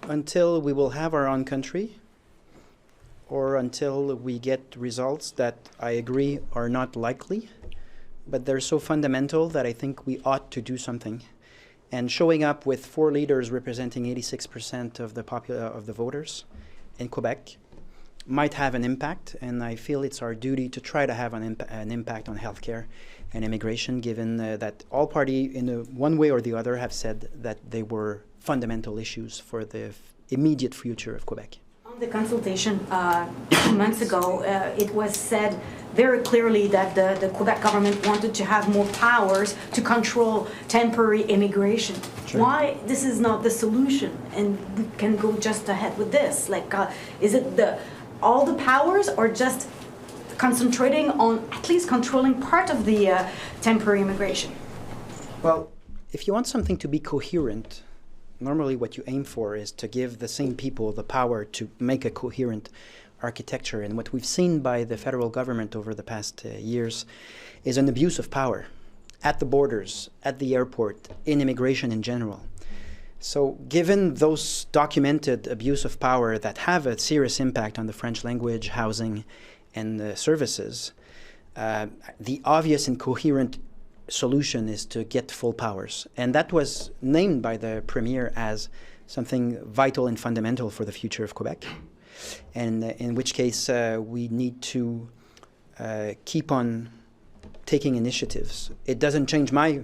until we will have our own country, or until we get results that I agree are not likely, but they're so fundamental that I think we ought to do something. And showing up with 4 leaders representing 86% of the voters in Quebec might have an impact, and I feel it's our duty to try to have an impact on healthcare and immigration, given that all parties, in one way or the other, have said that they were fundamental issues for the immediate future of Quebec. On the consultation 2 months ago, it was said very clearly that the Quebec government wanted to have more powers to control temporary immigration. Sure. Why this is not the solution, and we can go just ahead with this? Like, is it all the powers, or just concentrating on at least controlling part of the temporary immigration? Well, if you want something to be coherent, normally what you aim for is to give the same people the power to make a coherent architecture. And what we've seen by the federal government over the past years is an abuse of power at the borders, at the airport, in immigration in general. So given those documented abuse of power that have a serious impact on the French language, housing, and services, the obvious and coherent solution is to get full powers. And that was named by the Premier as something vital and fundamental for the future of Quebec. And in which case we need to keep on taking initiatives. It doesn't change my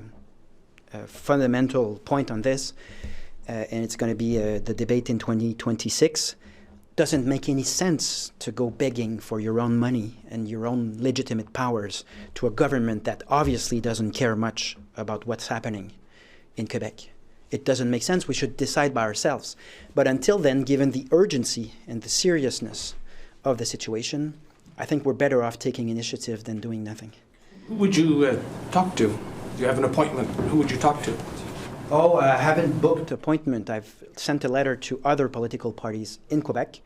fundamental point on this, and it's going to be the debate in 2026. Doesn't make any sense to go begging for your own money and your own legitimate powers to a government that obviously doesn't care much about what's happening in Quebec. It doesn't make sense. We should decide by ourselves. But until then, given the urgency and the seriousness of the situation, I think we're better off taking initiative than doing nothing. Who would you talk to? Do you have an appointment? Who would you talk to? Oh, I haven't booked an appointment. I've sent a letter to other political parties in Quebec.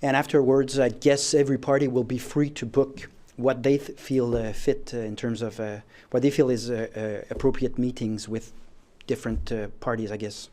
And afterwards, I guess every party will be free to book what they feel fit in terms of what they feel is appropriate meetings with different parties, I guess.